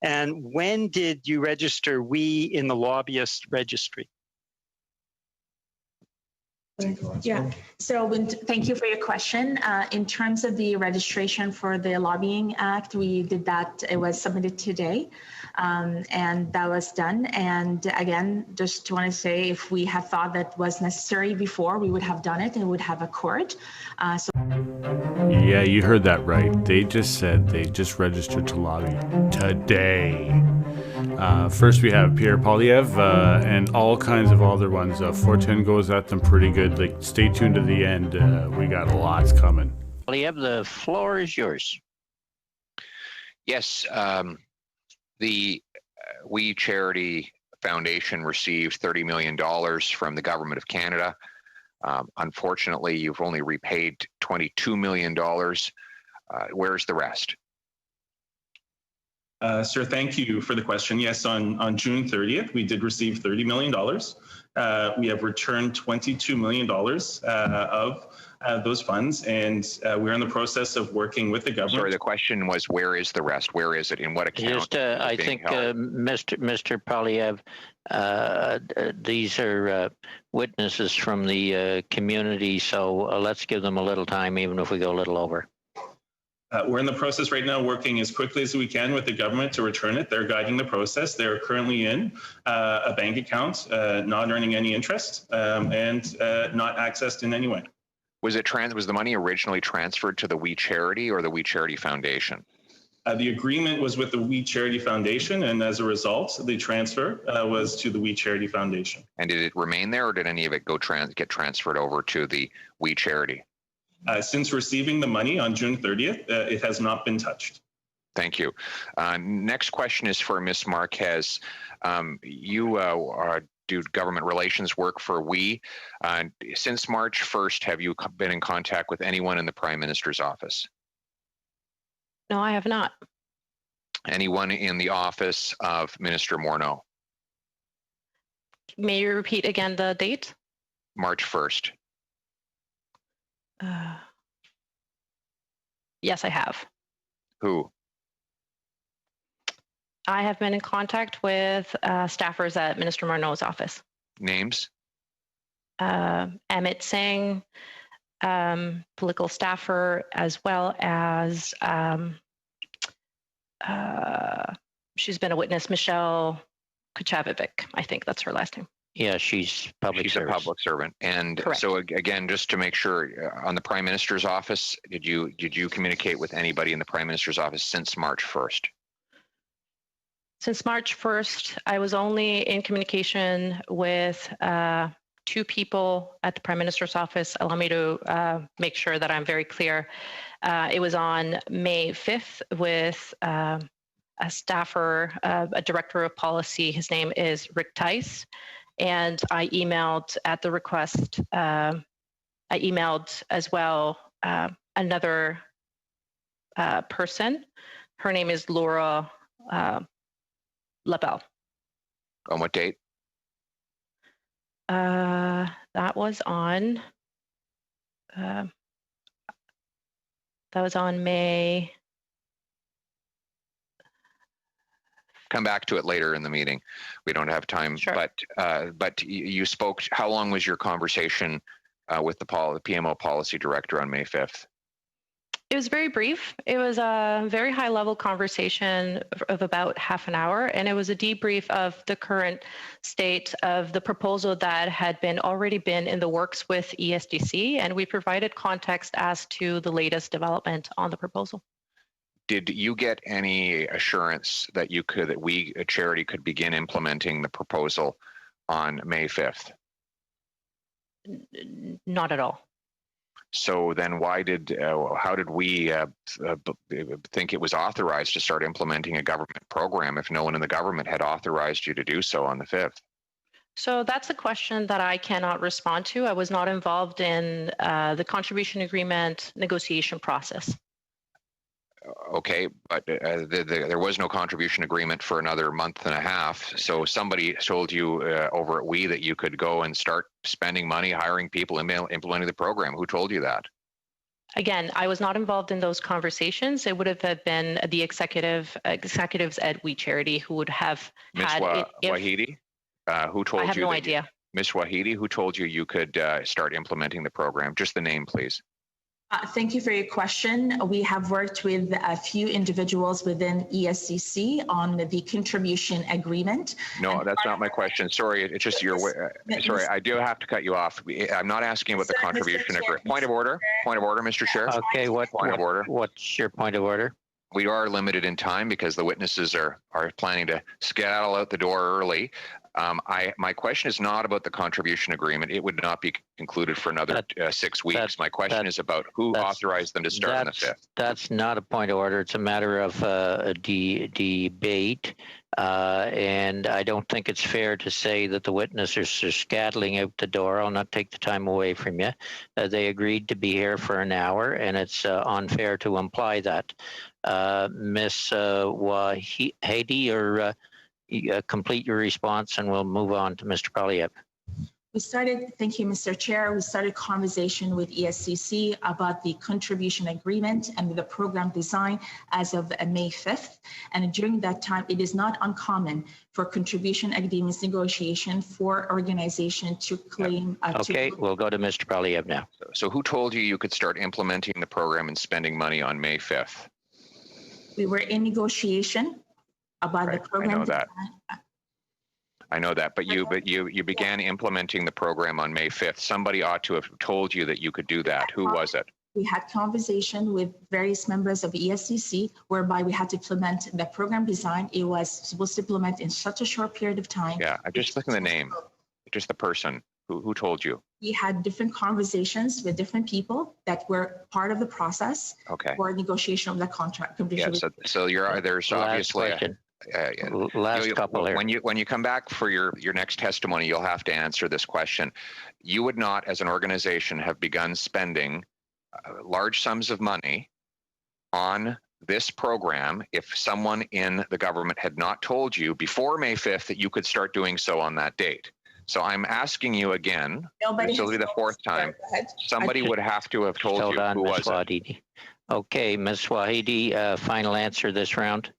And when did you register we in the lobbyist registry? Yeah, so thank you for your question. In terms of the registration for the Lobbying Act, we did that, it was submitted today, and that was done. And again, just want to say, if we had thought that was necessary before, we would have done it and would have a court. Yeah, you heard that right. They just said they just registered to lobby today. First, we have Pierre Poilievre and all kinds of other ones. Fortin goes at them pretty good. Like, stay tuned to the end. We got lots coming. Poilievre, the floor is yours. Yes, the We Charity Foundation received $30 million from the Government of Canada. Unfortunately, you've only repaid $22 million. Where's the rest? Sir, thank you for the question. Yes, on June 30th, we did receive $30 million. We have returned $22 million of those funds, and we're in the process of working with the government. Sorry, the question was, where is the rest? Where is it? In what account? Just, I think, Mr. Poilievre, these are witnesses from the community, so let's give them a little time, even if we go a little over. We're in the process right now, working as quickly as we can with the government to return it. They're guiding the process. They're currently in a bank account, not earning any interest, and not accessed in any way. Was the money originally transferred to the We Charity or the We Charity Foundation? The agreement was with the We Charity Foundation, and as a result, the transfer was to the We Charity Foundation. And did it remain there, or did any of it get transferred over to the We Charity? Since receiving the money on June 30th, it has not been touched. Thank you. Next question is for Ms. Marquez. You do government relations work for We. Since March 1st, have you been in contact with anyone in the Prime Minister's office? No, I have not. Anyone in the office of Minister Morneau? May you repeat again the date? March 1st. Yes, I have. Who? I have been in contact with staffers at Minister Morneau's office. Names? Amit Singh, political staffer, as well as she's been a witness, Michelle Kuchavivic. I think that's her last name. Yeah, she's a public servant. And correct. So again, just to make sure, on the Prime Minister's office, did you communicate with anybody in the Prime Minister's office since March 1st? Since March 1st, I was only in communication with two people at the Prime Minister's office. Allow me to make sure that I'm very clear. It was on May 5th with a staffer, a director of policy. His name is Rick Tice. And I emailed at the request, I emailed as well another person. Her name is Laura LaBelle. On what date? That was on May. Come back to it later in the meeting. We don't have time. Sure. But you spoke. How long was your conversation with the PMO policy director on May 5th? It was very brief. It was a very high-level conversation of about half an hour, and it was a debrief of the current state of the proposal that had already been in the works with ESDC, and we provided context as to the latest development on the proposal. Did you get any assurance that We Charity could begin implementing the proposal on May 5th? Not at all. So then how did we think it was authorized to start implementing a government program if no one in the government had authorized you to do so on the 5th? So that's a question that I cannot respond to. I was not involved in the contribution agreement negotiation process. Okay, but there was no contribution agreement for another month and a half. So somebody told you over at We that you could go and start spending money, hiring people, and implementing the program. Who told you that? Again, I was not involved in those conversations. It would have been the executives at We Charity who would have had it. Wahidi, who told you? I have no idea. Ms. Wahidi, who told you you could start implementing the program? Just the name, please. Thank you for your question. We have worked with a few individuals within ESCC on the contribution agreement. No, that's not my question. Sorry, it's just your way. Sorry, I do have to cut you off. I'm not asking about the contribution agreement. Point of order. Point of order, Mr. Chair. Okay, what's your point of order? We are limited in time because the witnesses are planning to skedaddle out the door early. My question is not about the contribution agreement. It would not be concluded for another 6 weeks. My question is about who authorized them to start on the 5th. That's not a point of order. It's a matter of a debate. And I don't think it's fair to say that the witnesses are scattling out the door. I'll not take the time away from you. They agreed to be here for an hour, and it's unfair to imply that. Ms. Wahidi, or complete your response, and we'll move on to Mr. Poilievre. Thank you, Mr. Chair. We started conversation with ESCC about the contribution agreement and the program design as of May 5th. And during that time, it is not uncommon for contribution agreements negotiation for organization to claim. Okay, we'll go to Mr. Poilievre now. So who told you could start implementing the program and spending money on May 5th? We were in negotiation about the program. I know that, but you began implementing the program on May 5th. Somebody ought to have told you that you could do that. Who was it? We had conversation with various members of ESCC whereby we had to implement the program design. It was supposed to implement in such a short period of time. Yeah, I'm just looking at the name, just the person. Who told you? We had different conversations with different people that were part of the process for negotiation of the contract. Yeah, so there's obviously last couple here. When you come back for your next testimony, you'll have to answer this question. You would not, as an organization, have begun spending large sums of money on this program if someone in the government had not told you before May 5th that you could start doing so on that date. So I'm asking you again, this will be the 4th time, somebody would have to have told you. Who was it? Okay, Ms. Wahidi, final answer this round.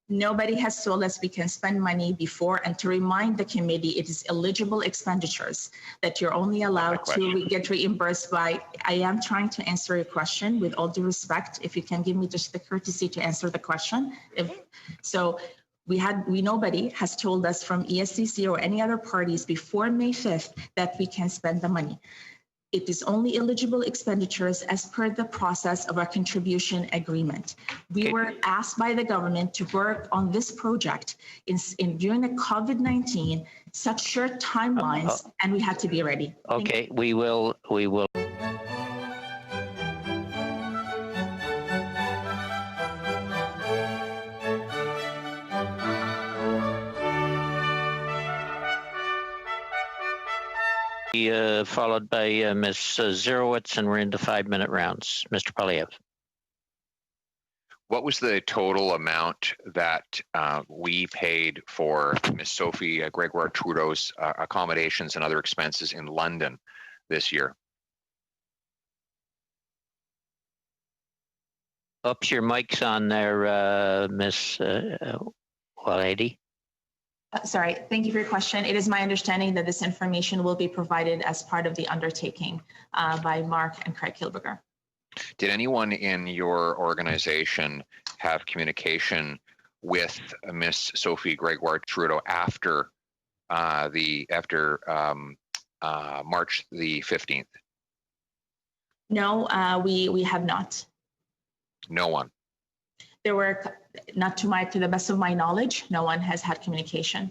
Nobody has told us we can spend money before, and to remind the committee, it is eligible expenditures that you're only allowed to get reimbursed by. I am trying to answer your question with all due respect. If you can give me just the courtesy to answer the question. Nobody has told us from ESCC or any other parties before May 5th that we can spend the money. It is only eligible expenditures as per the process of our contribution agreement. We were asked by the government to work on this project during the COVID-19, such short timelines, and we had to be ready. Okay, we will. Followed by Ms. Zerowitz, and we're into 5-minute rounds. Mr. Poilievre. What was the total amount that we paid for Ms. Sophie Gregoire Trudeau's accommodations and other expenses in London this year? Oops, your mic's on there, Ms. Wahidi. Sorry, thank you for your question. It is my understanding that this information will be provided as part of the undertaking by Mark and Craig Hilberger. Did anyone in your organization have communication with Miss Sophie Gregoire Trudeau after March the 15th? No, we have not. No one. There were, not to the best of my knowledge, no one has had communication.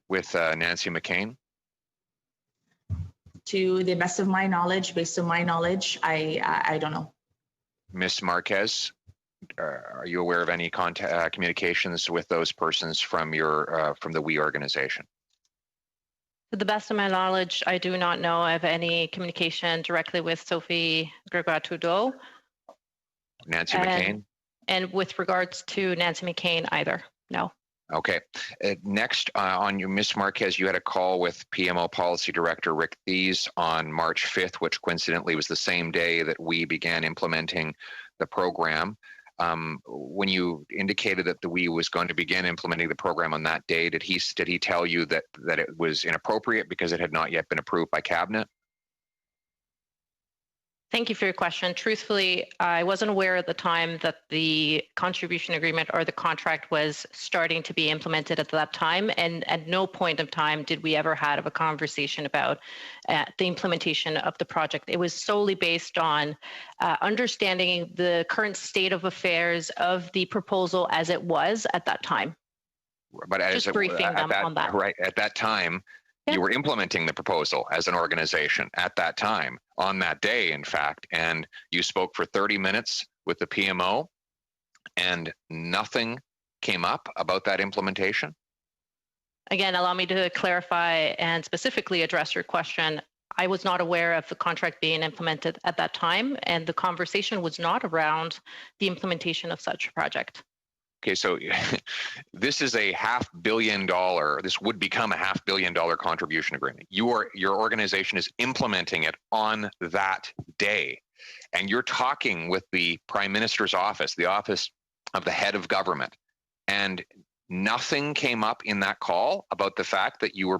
With Nancy McCain? To the best of my knowledge, based on my knowledge, I don't know. Ms. Marquez, are you aware of any communications with those persons from the WE organization? To the best of my knowledge, I do not know of any communication directly with Sophie Gregoire Trudeau. Nancy McCain? And with regards to Nancy McCain, either, no. Okay. Next, on your Ms. Marquez, you had a call with PMO Policy Director Rick Thies on March 5th, which coincidentally was the same day that we began implementing the program. When you indicated that the we was going to begin implementing the program on that day, did he tell you that it was inappropriate because it had not yet been approved by Cabinet? Thank you for your question. Truthfully, I wasn't aware at the time that the contribution agreement or the contract was starting to be implemented at that time. And at no point of time did we ever have a conversation about the implementation of the project. It was solely based on understanding the current state of affairs of the proposal as it was at that time. But as just briefing them on that. Right, at that time, you were implementing the proposal as an organization at that time, on that day, in fact, and you spoke for 30 minutes with the PMO and nothing came up about that implementation? Again, allow me to clarify and specifically address your question. I was not aware of the contract being implemented at that time, and the conversation was not around the implementation of such a project. Okay, so this is a $500 million, this would become a $500 million contribution agreement. Your organization is implementing it on that day. And you're talking with the Prime Minister's office, the office of the head of government. And nothing came up in that call about the fact that your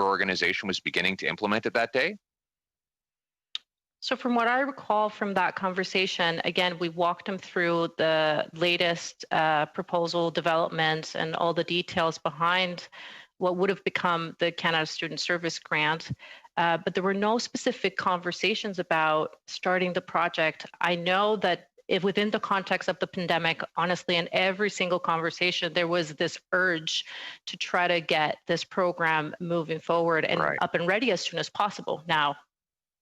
organization was beginning to implement it that day? So from what I recall from that conversation, again, we walked him through the latest proposal developments and all the details behind what would have become the Canada Student Service Grant. But there were no specific conversations about starting the project. I know that if within the context of the pandemic, honestly, in every single conversation, there was this urge to try to get this program moving forward and up and ready as soon as possible. Now,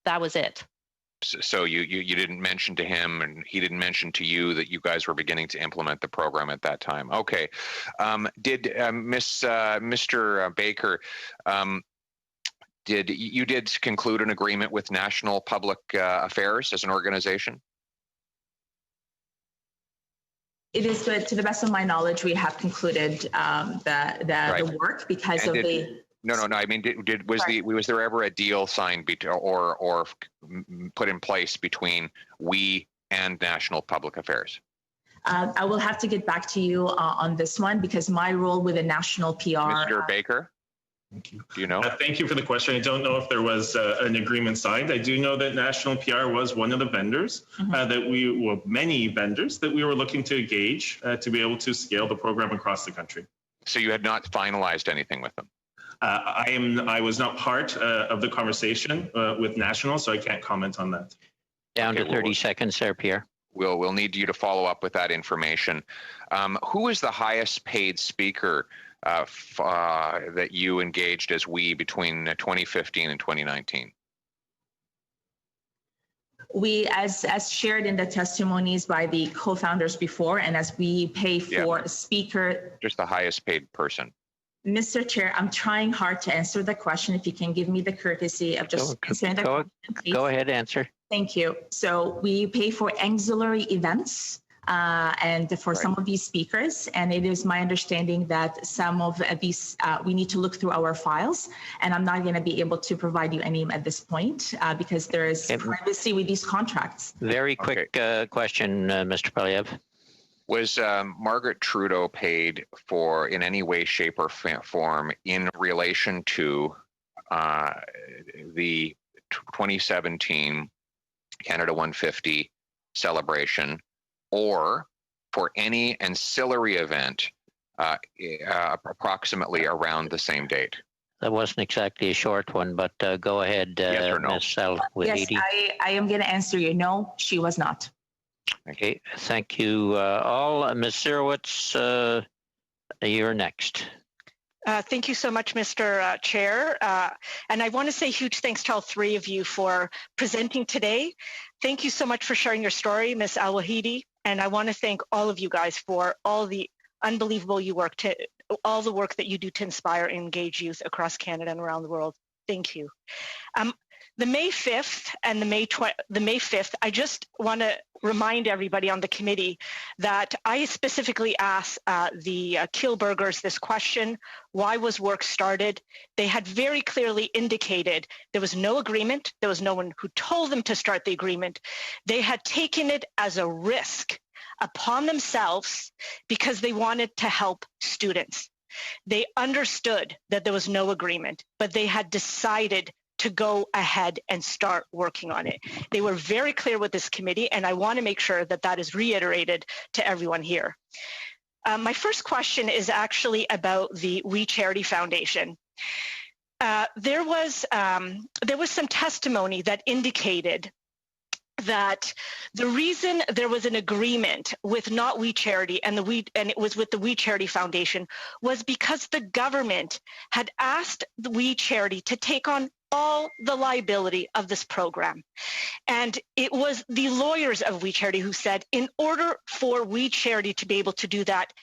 that was it. So you didn't mention to him and he didn't mention to you that you guys were beginning to implement the program at that time. Okay. Did Mr. Baker, did you conclude an agreement with National Public Affairs as an organization? It is good. To the best of my knowledge, we have concluded the work because of the. No. I mean, was there ever a deal signed or put in place between we and National Public Affairs? I will have to get back to you on this one because my role with the National PR. Mr. Baker? Thank you. Do you know? Thank you for the question. I don't know if there was an agreement signed. I do know that National PR was one of the vendors many vendors that we were looking to engage to be able to scale the program across the country. So you had not finalized anything with them? I was not part of the conversation with National, so I can't comment on that. Down to 30 seconds there, Pierre. We'll need you to follow up with that information. Who is the highest paid speaker that you engaged as we between 2015 and 2019? We, as shared in the testimonies by the co-founders before, and as we pay for a speaker. Just the highest paid person. Mr. Chair, I'm trying hard to answer the question. If you can give me the courtesy of just answering the question, please. Go ahead, answer. Thank you. So we pay for auxiliary events and for some of these speakers. And it is my understanding that some of these, we need to look through our files. And I'm not going to be able to provide you any at this point because there is privacy with these contracts. Very quick question, Mr. Poilievre. Was Margaret Trudeau paid for in any way, shape, or form in relation to the 2017 Canada 150 celebration or for any ancillary event approximately around the same date? That wasn't exactly a short one, but go ahead, yes or no? Ms. Sell with Yes, Edie. I am going to answer you. No, she was not. Okay, thank you all. Ms. Sirowitz, you're next. Thank you so much, Mr. Chair. And I want to say huge thanks to all three of you for presenting today. Thank you so much for sharing your story, Ms. Al-Wahidi. And I want to thank all of you guys for all the unbelievable all the work that you do to inspire and engage youth across Canada and around the world. Thank you. The May 5th and the May 5th, I just want to remind everybody on the committee that I specifically asked the Kielburgers this question: why was work started? They had very clearly indicated there was no agreement. There was no one who told them to start the agreement. They had taken it as a risk upon themselves because they wanted to help students. They understood that there was no agreement, but they had decided to go ahead and start working on it. They were very clear with this committee, and I want to make sure that that is reiterated to everyone here. My first question is actually about the We Charity Foundation. There was some testimony that indicated that the reason there was an agreement with not We Charity and it was with the We Charity Foundation was because the government had asked the We Charity to take on all the liability of this program. And it was the lawyers of We Charity who said, in order for We Charity to be able to do that,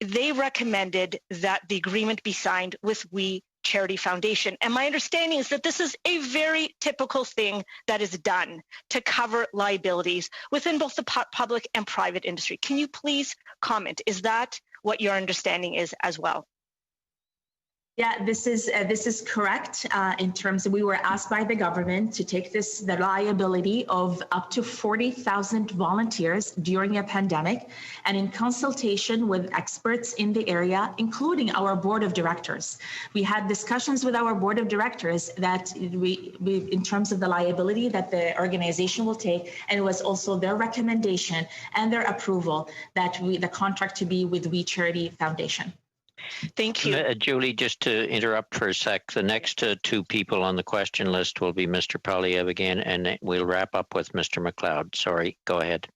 they recommended that the agreement be signed with We Charity Foundation. And my understanding is that this is a very typical thing that is done to cover liabilities within both the public and private industry. Can you please comment? Is that what your understanding is as well? Yeah, this is correct. In terms of, we were asked by the government to take the liability of up to 40,000 volunteers during a pandemic, and in consultation with experts in the area, including our board of directors. We had discussions with our board of directors that we in terms of the liability that the organization will take, and it was also their recommendation and their approval that the contract to be with We Charity Foundation. Thank you. Julie, just to interrupt for a sec, the next two people on the question list will be Mr. Poilievre again, and we'll wrap up with Mr. McLeod. Sorry, go ahead.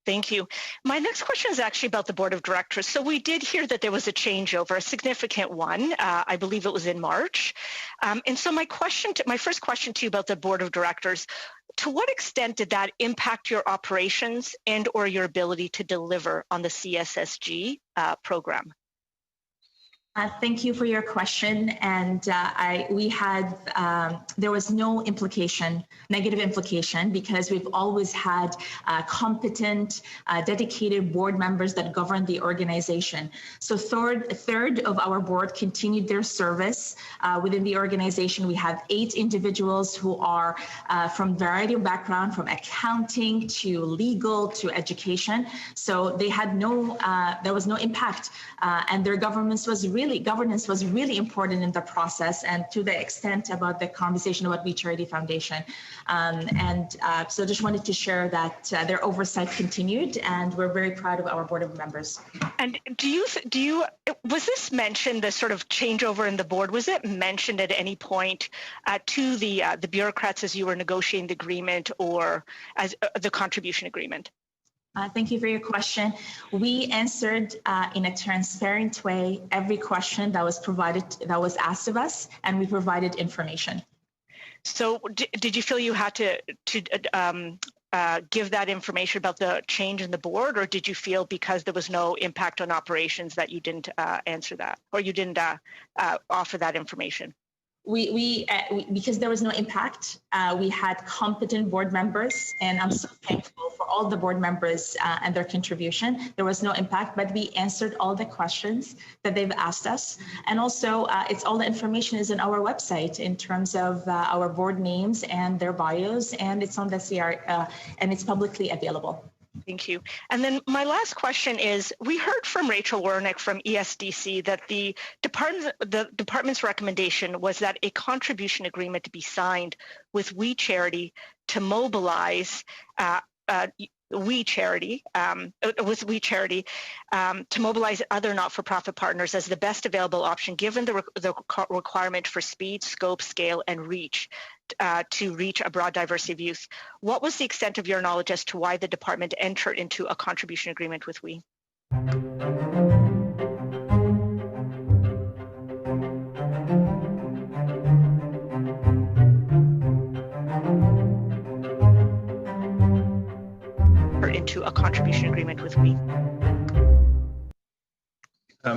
Thank you. My next question is actually about the board of directors. So we did hear that there was a changeover, a significant one. I believe it was in March. And so my first question to you about the board of directors, to what extent did that impact your operations and or your ability to deliver on the CSSG program? Thank you for your question. And there was no negative implication, because we've always had competent, dedicated board members that govern the organization. So a third of our board continued their service within the organization. We have 8 individuals who are from a variety of background, from accounting to legal to education. So they had there was no impact, and their governance was really important in the process, and to the extent about the conversation about We Charity Foundation. So just wanted to share that their oversight continued, and we're very proud of our board of members. And was this mentioned, the sort of changeover in the board, was it mentioned at any point to the bureaucrats as you were negotiating the agreement or as the contribution agreement? Thank you for your question. We answered in a transparent way every question that was asked of us, and we provided information. So did you feel you had to give that information about the change in the board, or did you feel because there was no impact on operations that you didn't answer that, or you didn't offer that information? Because there was no impact, we had competent board members, and I'm so thankful for all the board members and their contribution. There was no impact, but we answered all the questions that they've asked us. And also, all the information is in our website in terms of our board names and their bios, and it's on the CR, and it's publicly available. Thank you. And then my last question is, we heard from Rachel Wernick from ESDC that the department's recommendation was that a contribution agreement to be signed with We Charity to mobilize We Charity to mobilize other not-for-profit partners as the best available option, given the requirement for speed, scope, scale, and reach to reach a broad diversity of youth. What was the extent of your knowledge as to why the department entered into a contribution agreement with We? Into a contribution agreement with We?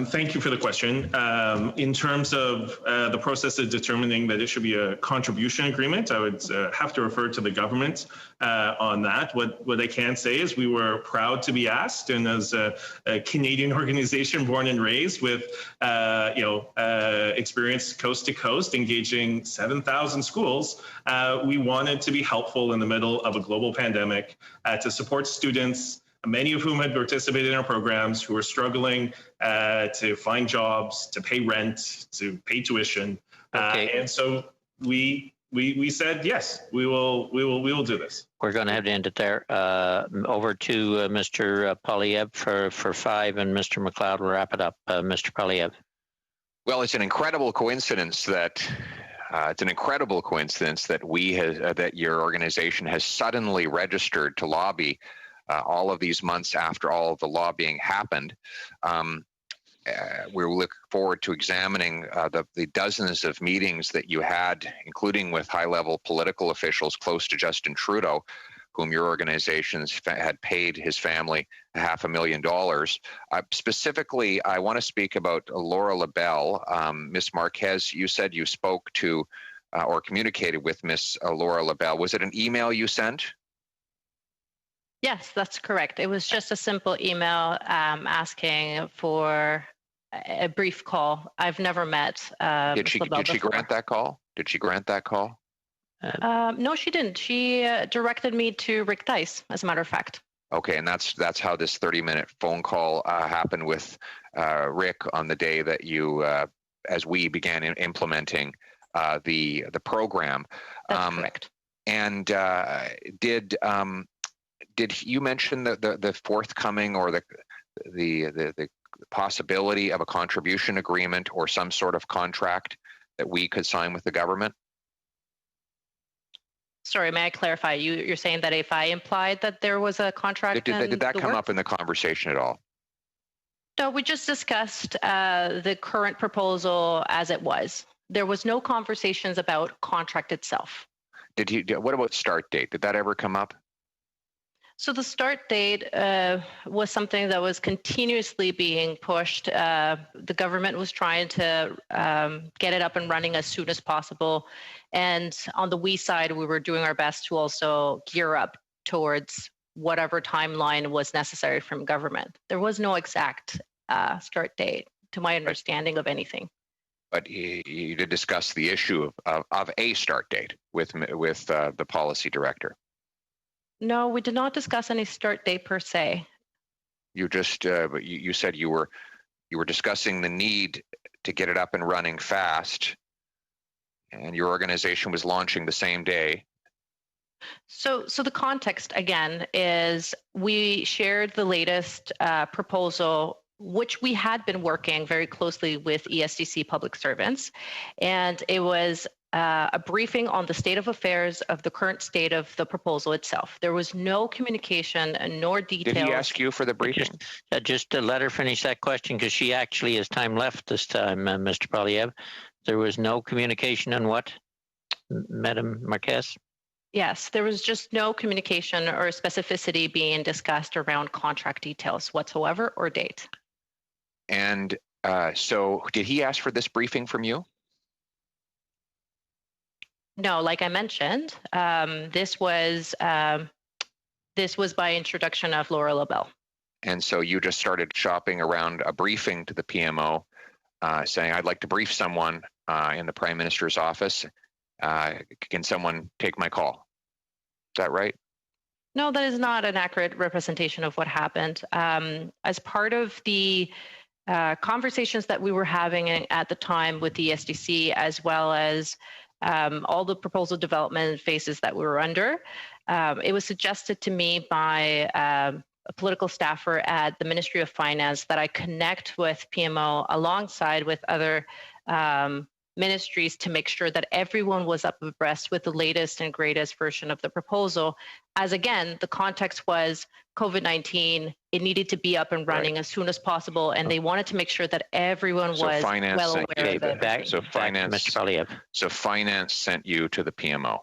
Thank you for the question. In terms of the process of determining that it should be a contribution agreement, I would have to refer to the government on that. What I can say is we were proud to be asked, and as a Canadian organization born and raised with experience coast to coast, engaging 7,000 schools, we wanted to be helpful in the middle of a global pandemic to support students, many of whom had participated in our programs, who are struggling to find jobs, to pay rent, to pay tuition. Okay. And so we said, yes, we will do this. We're going to have to end it there. Over to Mr. Poilievre for 5, and Mr. McLeod will wrap it up. Mr. Poilievre. Well, it's an incredible coincidence that that your organization has suddenly registered to lobby all of these months after all of the lobbying happened. We look forward to examining the dozens of meetings that you had, including with high-level political officials close to Justin Trudeau, whom your organizations had paid his family $500,000. Specifically, I want to speak about Laura LaBelle. Ms. Marquez, you said you spoke to or communicated with Ms. Laura LaBelle. Was it an email you sent? Yes, that's correct. It was just a simple email asking for a brief call. I've never met. Did she grant that call? Did she grant that call? No, she didn't. She directed me to Rick Dice, as a matter of fact. Okay, and that's how this 30-minute phone call happened with Rick on the day that you, as we began implementing the program. That's correct. And did you mention the forthcoming or the possibility of a contribution agreement or some sort of contract that we could sign with the government? Sorry, may I clarify? You're saying that if I implied that there was a contract, did that come up in the conversation at all? No, we just discussed the current proposal as it was. There was no conversations about contract itself. What about start date? Did that ever come up? So the start date was something that was continuously being pushed. The government was trying to get it up and running as soon as possible. And on the we side, we were doing our best to also gear up towards whatever timeline was necessary from government. There was no exact start date, to my understanding of anything. But you did discuss the issue of a start date with the policy director. No, we did not discuss any start date per se. You just, but you said you were discussing the need to get it up and running fast, and your organization was launching the same day. So the context again is we shared the latest proposal, which we had been working very closely with ESDC public servants, and it was a briefing on the state of affairs of the current state of the proposal itself. There was no communication nor details. Did he ask you for the briefing? Just to let her finish that question, because she actually has time left this time, Mr. Poilievre. There was no communication on what, Madam Marquez? Yes, there was just no communication or specificity being discussed around contract details whatsoever or date. And so did he ask for this briefing from you? No, like I mentioned, this was by introduction of Laura LaBelle. And so you just started shopping around a briefing to the PMO, saying, I'd like to brief someone in the Prime Minister's office. Can someone take my call? Is that right? No, that is not an accurate representation of what happened. As part of the conversations that we were having at the time with the SDC, as well as all the proposal development phases that we were under, it was suggested to me by a political staffer at the Ministry of Finance that I connect with PMO alongside with other ministries to make sure that everyone was up abreast with the latest and greatest version of the proposal. As again, the context was COVID-19, it needed to be up and running as soon as possible, and they wanted to make sure that everyone was well aware of it. So finance sent you to the PMO.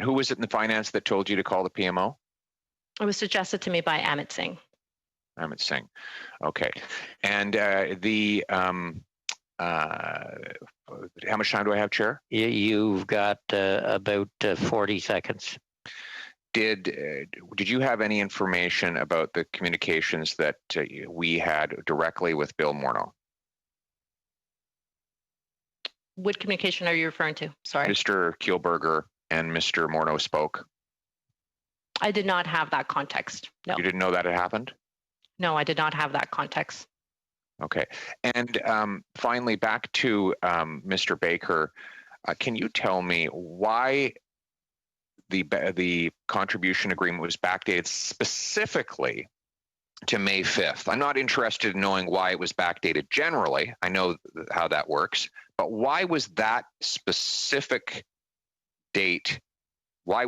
Who was it in the finance that told you to call the PMO? It was suggested to me by Amit Singh. Amit Singh. Okay. And how much time do I have, Chair? You've got about 40 seconds. Did you have any information about the communications that we had directly with Bill Morneau? What communication are you referring to? Sorry. Mr. Kielberger and Mr. Morneau spoke. I did not have that context. No. You didn't know that it happened? No, I did not have that context. Okay. And finally, back to Mr. Baker, can you tell me why the contribution agreement was backdated specifically to May 5th? I'm not interested in knowing why it was backdated generally. I know how that works, but why was that specific date, May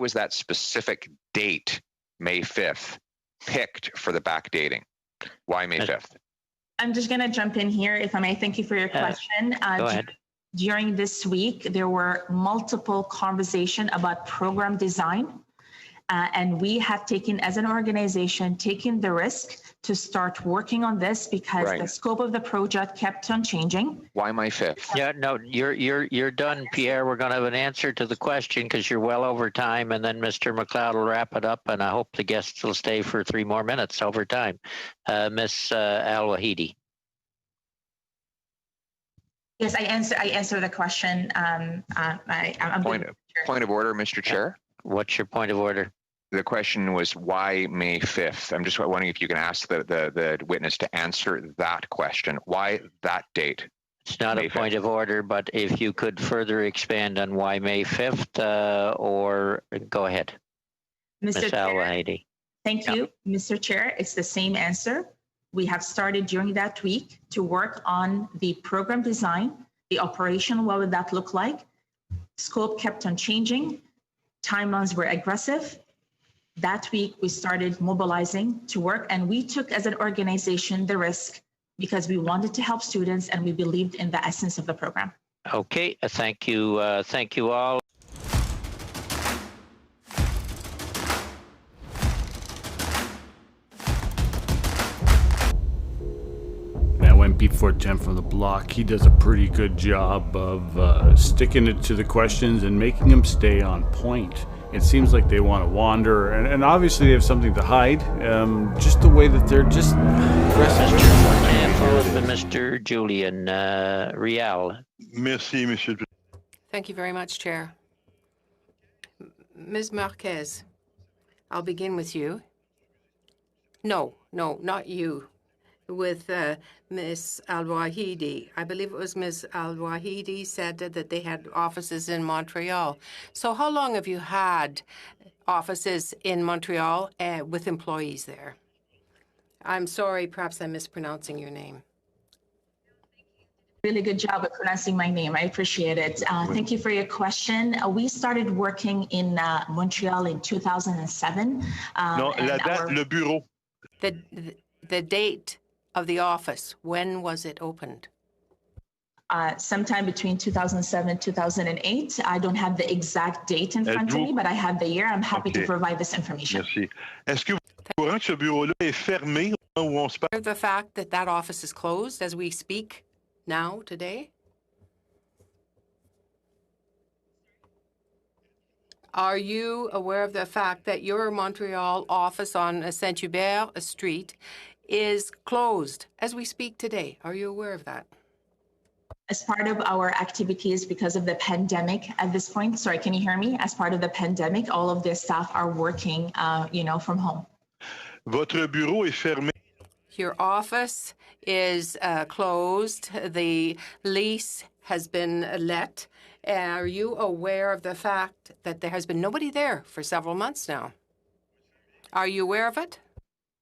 5th, picked for the backdating? Why May 5th? I'm just going to jump in here, if I may. Thank you for your question. Go ahead. During this week, there were multiple conversations about program design. And we have taken, as an organization, taken the risk to start working on this because the scope of the project kept on changing. Why May 5th? Yeah, no, you're done, Pierre. We're going to have an answer to the question because you're well over time, and then Mr. McLeod will wrap it up, and I hope the guests will stay for 3 more minutes over time. Ms. Al-Wahidi. Yes, I answer the question. Point of order, Mr. Chair. What's your point of order? The question was why May 5th? I'm just wondering if you can ask the witness to answer that question. Why that date? It's not a point of order, but if you could further expand on why May 5th, or go ahead. Mr. Chair, thank you, Yep. Mr. Chair. It's the same answer. We have started during that week to work on the program design, the operation, what would that look like? Scope kept on changing. Timelines were aggressive. That week, we started mobilizing to work, and we took as an organization the risk because we wanted to help students and we believed in the essence of the program. Okay, thank you. Thank you all. Now, MP 410 from the block, he does a pretty good job of sticking it to the questions and making them stay on point. It seems like they want to wander, and obviously they have something to hide. Just the way that they're just aggressive. And followed by Mr. Julien Rial. Merci, Monsieur. Thank you very much, Chair. Ms. Marquez, I'll begin with you. No, not you. With Ms. Al-Wahidi. I believe it was Ms. Al-Wahidi said that they had offices in Montreal. So how long have you had offices in Montreal with employees there? I'm sorry, perhaps I'm mispronouncing your name. Really good job at pronouncing my name. I appreciate it. Thank you for your question. We started working in Montreal in 2007. No, la date, le bureau. The date of the office, when was it opened? Sometime between 2007 and 2008. I don't have the exact date in front of me, but I have the year. I'm happy to provide this information. Merci. Est-ce que vous êtes au courant que ce bureau-là est fermé où on se parle? The fact that that office is closed as we speak now, today? Are you aware of the fact that your Montreal office on Saint-Hubert Street is closed as we speak today? Are you aware of that? As part of our activities because of the pandemic at this point, sorry, can you hear me? As part of the pandemic, all of the staff are working, from home. Votre bureau est fermé. Your office is closed. The lease has been let. Are you aware of the fact that there has been nobody there for several months now? Are you aware of it?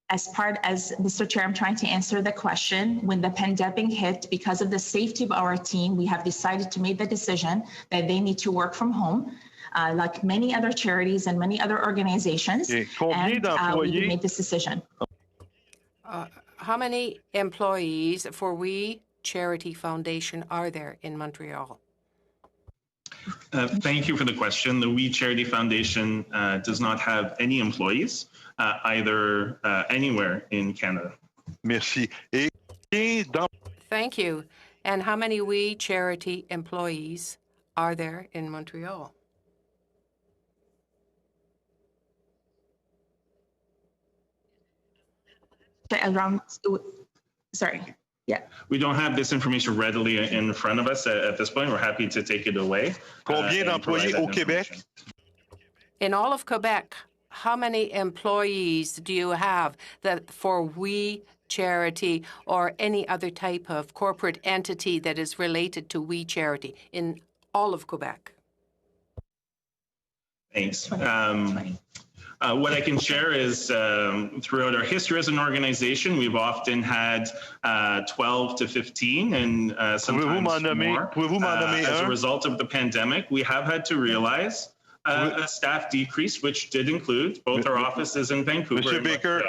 As Mr. Chair, I'm trying to answer the question. When the pandemic hit, because of the safety of our team, we have decided to make the decision that they need to work from home, like many other charities and many other organizations. And we made this decision. How many employees for We Charity Foundation are there in Montreal? Thank you for the question. The We Charity Foundation does not have any employees either anywhere in Canada. Merci. Et dans Thank you. And how many We Charity employees are there in Montreal? Around, sorry. Yeah. We don't have this information readily in front of us at this point. We're happy to take it away. combien d'employés au Québec? In all of Quebec, how many employees do you have that for We Charity or any other type of corporate entity that is related to We Charity in all of Quebec? Thanks. What I can share is throughout our history as an organization, we've often had 12 to 15 and sometimes more. As a result of the pandemic, we have had to realize a staff decrease, which did include both our offices in Vancouver. Mr. Baker.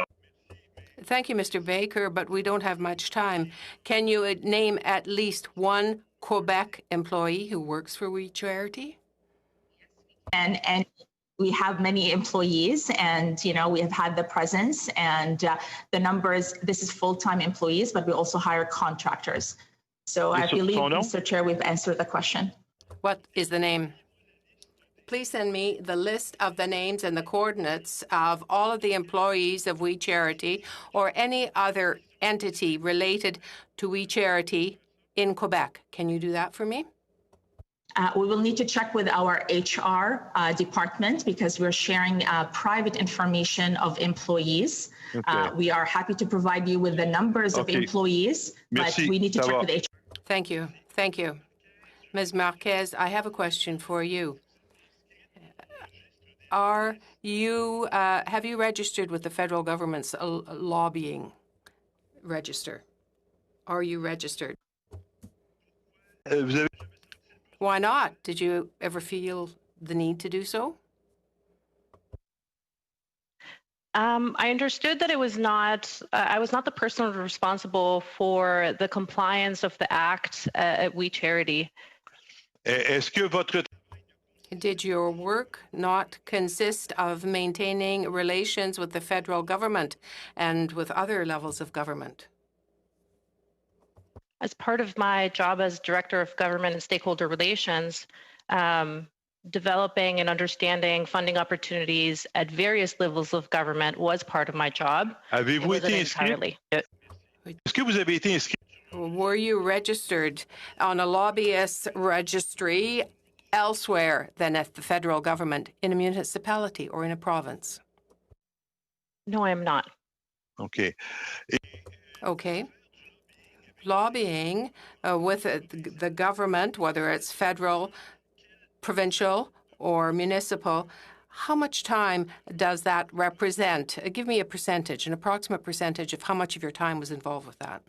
Thank you, Mr. Baker, but we don't have much time. Can you name at least one Quebec employee who works for We Charity? And we have many employees, and we have had the presence and the numbers. This is full-time employees, but we also hire contractors. So I believe, Mr. Chair, we've answered the question. What is the name? Please send me the list of the names and the coordinates of all of the employees of We Charity or any other entity related to We Charity in Quebec. Can you do that for me? We will need to check with our HR department because we're sharing private information of employees. Okay. We are happy to provide you with the numbers of employees, but we need to check with HR. Thank you. Thank you. Ms. Marquez, I have a question for you. Have you registered with the federal government's lobbying register? Are you registered? Why not? Did you ever feel the need to do so? I understood that it was not, I was not the person responsible for the compliance of the Act at We Charity. Est-ce que votre Did your work not consist of maintaining relations with the federal government and with other levels of government? As part of my job as Director of Government and Stakeholder Relations, developing and understanding funding opportunities at various levels of government was part of my job. Avez-vous été inscrit? Est-ce que vous avez été inscrit? Were you registered on a lobbyist registry elsewhere than at the federal government, in a municipality or in a province? No, I am not. Okay. Okay. Lobbying with the government, whether it's federal, provincial, or municipal, how much time does that represent? Give me a percentage, an approximate percentage of how much of your time was involved with that.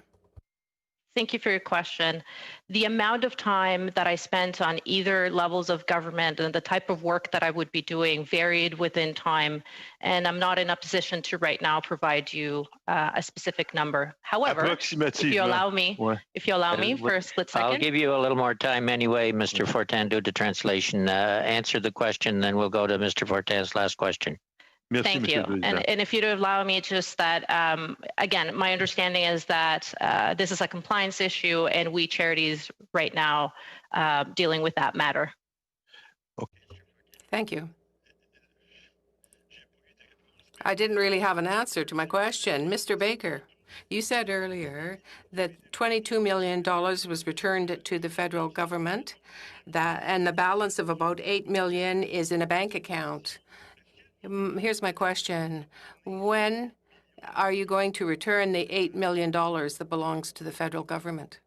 Thank you for your question. The amount of time that I spent on either levels of government and the type of work that I would be doing varied within time, and I'm not in a position to right now provide you a specific number. However, if you allow me, for a split second. I'll give you a little more time anyway, Mr. Fortin, due to translation. Answer the question, then we'll go to Mr. Fortin's last question. Merci, Thank you. And if you'd allow me just that, again, my understanding is that this is a compliance issue and We Charities right now dealing with that matter. Okay. Thank you. I didn't really have an answer to my question. Mr. Baker, you said earlier that $22 million was returned to the federal government, and the balance of about $8 million is in a bank account. Here's my question. When are you going to return the $8 million that belongs to the federal government?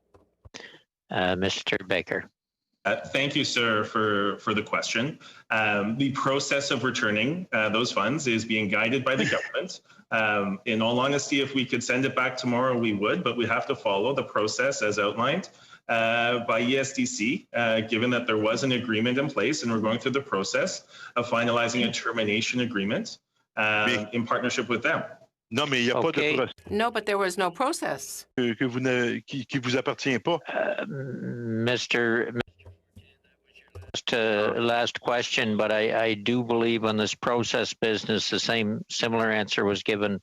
Mr. Baker. Thank you, sir, for the question. The process of returning those funds is being guided by the government. In all honesty, if we could send it back tomorrow, we would, but we have to follow the process as outlined by ESDC, given that there was an agreement in place and we're going through the process of finalizing a termination agreement in partnership with them. Non, mais il n'y a pas de process. No, but there was no process. Qui vous appartient pas. Mr. last question, but I do believe on this process business, the similar answer was given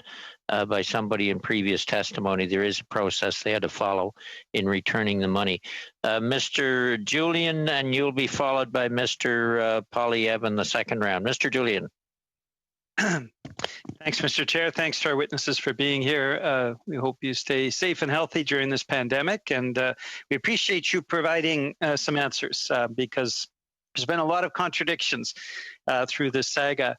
by somebody in previous testimony. There is a process they had to follow in returning the money. Mr. Julien, and you'll be followed by Mr. Poilievre in the second round. Mr. Julien. Thanks, Mr. Chair. Thanks to our witnesses for being here. We hope you stay safe and healthy during this pandemic, and we appreciate you providing some answers because there's been a lot of contradictions through this saga.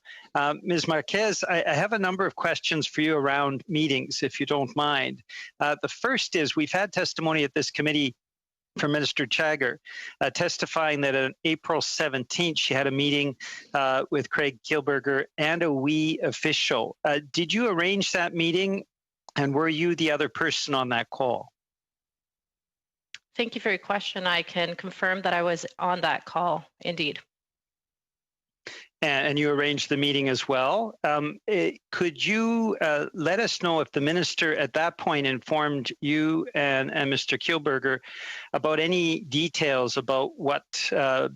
Ms. Marquez, I have a number of questions for you around meetings, if you don't mind. The first is, we've had testimony at this committee from Minister Chagger, testifying that on April 17th, she had a meeting with Craig Kielburger and a WE official. Did you arrange that meeting, and were you the other person on that call? Thank you for your question. I can confirm that I was on that call, indeed. And you arranged the meeting as well. Could you let us know if the minister at that point informed you and Mr. Kielburger about any details about what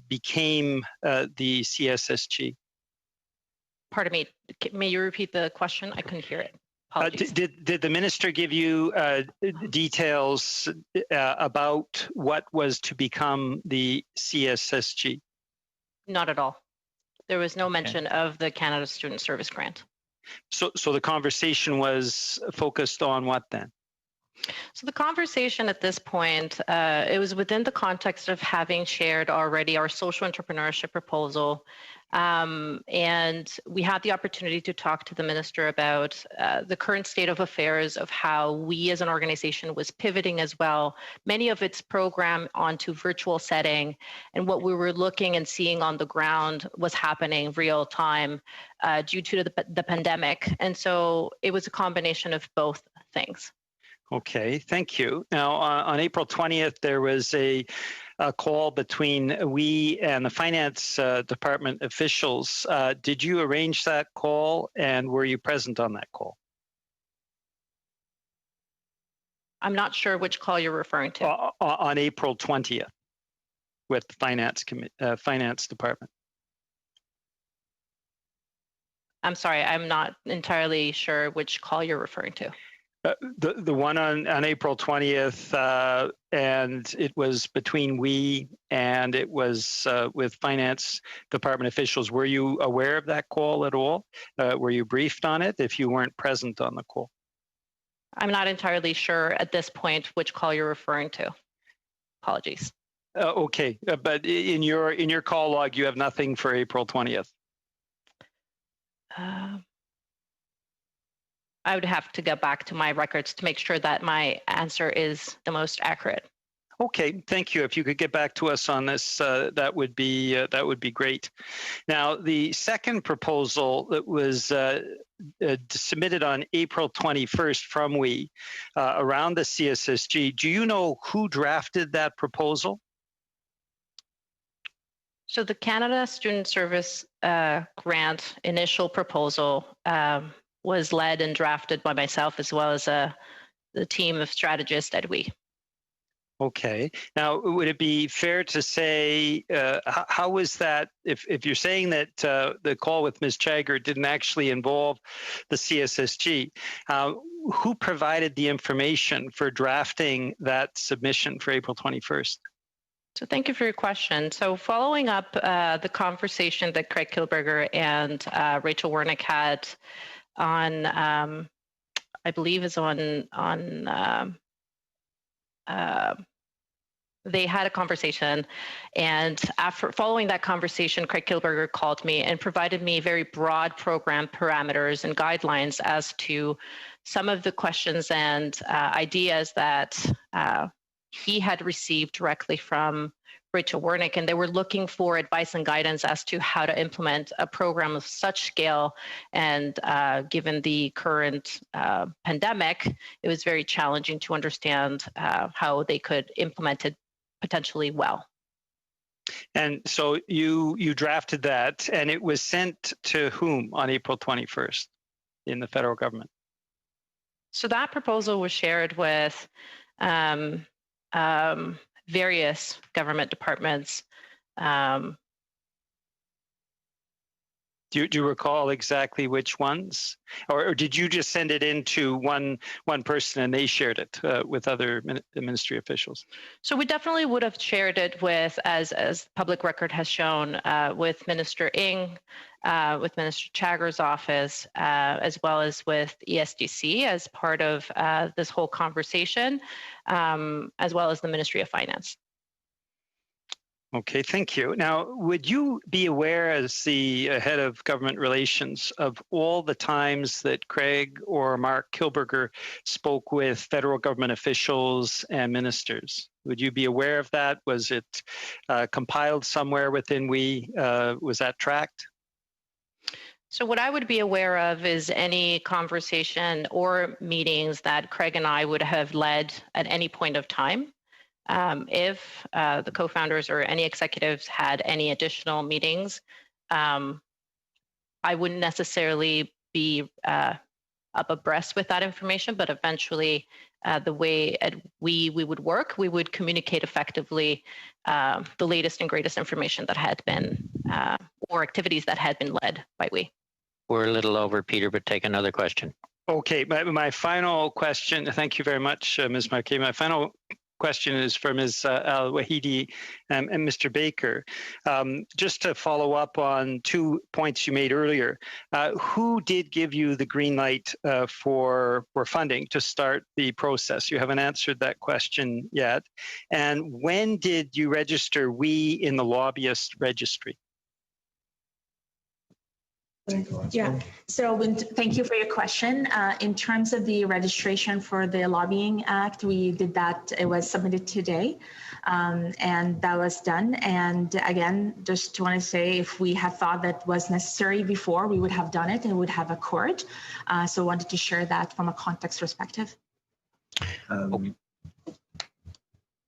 became the CSSG? Pardon me, may you repeat the question? I couldn't hear it. Did the minister give you details about what was to become the CSSG? Not at all. There was no mention of the Canada Student Service Grant. So the conversation was focused on what then? So the conversation at this point, it was within the context of having shared already our social entrepreneurship proposal. And we had the opportunity to talk to the minister about the current state of affairs of how we as an organization was pivoting as well, many of its program onto virtual setting, and what we were looking and seeing on the ground was happening real time due to the pandemic. And so it was a combination of both things. Okay, thank you. Now, on April 20th, there was a call between we and the finance department officials. Did you arrange that call, and were you present on that call? I'm not sure which call you're referring to. On April 20th with the finance department. I'm sorry, I'm not entirely sure which call you're referring to. The one on April 20th, and it was between we and it was with finance department officials. Were you aware of that call at all? Were you briefed on it if you weren't present on the call? I'm not entirely sure at this point which call you're referring to. Apologies. Okay, but in your call log, you have nothing for April 20th. I would have to go back to my records to make sure that my answer is the most accurate. Okay, thank you. If you could get back to us on this, that would be great. Now, the second proposal that was submitted on April 21st from we around the CSSG. Do you know who drafted that proposal? So the Canada Student Service Grant initial proposal was led and drafted by myself as well as the team of strategists at we. Okay. Now, would it be fair to say, how was that, if you're saying that the call with Ms. Chagger didn't actually involve the CSSG, who provided the information for drafting that submission for April 21st? So thank you for your question. So following up the conversation that Craig Kielburger and Rachel Wernick had on, I believe is on they had a conversation, and following that conversation, Craig Kielburger called me and provided me very broad program parameters and guidelines as to some of the questions and ideas that he had received directly from Rachel Wernick, and they were looking for advice and guidance as to how to implement a program of such scale. And given the current pandemic, it was very challenging to understand how they could implement it potentially well. And so you drafted that, and it was sent to whom on April 21st in the federal government? So that proposal was shared with various government departments, Do you recall exactly which ones, or did you just send it in to one person and they shared it with other ministry officials? So we definitely would have shared it with, as public record has shown, with Minister Ng, with Minister Chagger's office, as well as with ESDC as part of this whole conversation, as well as the Ministry of Finance. Okay, thank you. Now, would you be aware, as the head of government relations, of all the times that Craig or Mark Kilberger spoke with federal government officials and ministers? Would you be aware of that? Was it compiled somewhere within was that tracked? So what I would be aware of is any conversation or meetings that Craig and I would have led at any point of time. If the co-founders or any executives had any additional meetings, I wouldn't necessarily be up abreast with that information, but eventually the way we would work, we would communicate effectively the latest and greatest information that had been, or activities that had been led by we. We're a little over, Peter, but take another question. Okay, my final question, thank you very much, Ms. Marquet. My final question is for Ms. Al-Wahidi and Mr. Baker. Just to follow up on 2 points you made earlier, who did give you the green light for funding to start the process? You haven't answered that question yet. And when did you register we in the lobbyist registry? Yeah, so thank you for your question. In terms of the registration for the Lobbying Act, we did that, it was submitted today, and that was done. And again, just want to say, if we had thought that was necessary before, we would have done it and would have a court. So I wanted to share that from a context perspective. And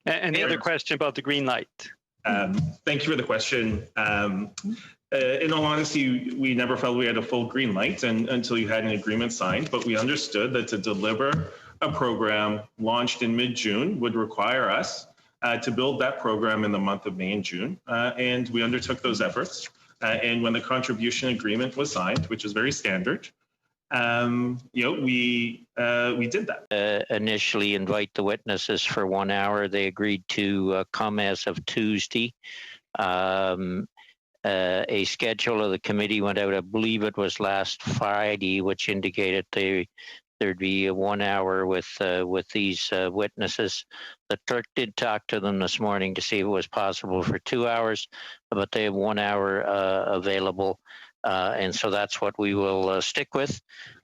the other question about the green light. Thank you for the question. In all honesty, we never felt we had a full green light until you had an agreement signed, but we understood that to deliver a program launched in mid-June would require us to build that program in the month of May and June, and we undertook those efforts. And when the contribution agreement was signed, which is very standard, we did that. Initially invite the witnesses for 1 hour. They agreed to come as of Tuesday. A schedule of the committee went out, I believe it was last Friday, which indicated there'd be a 1 hour with these witnesses. The clerk did talk to them this morning to see if it was possible for 2 hours, but they have 1 hour available. And so that's what we will stick with.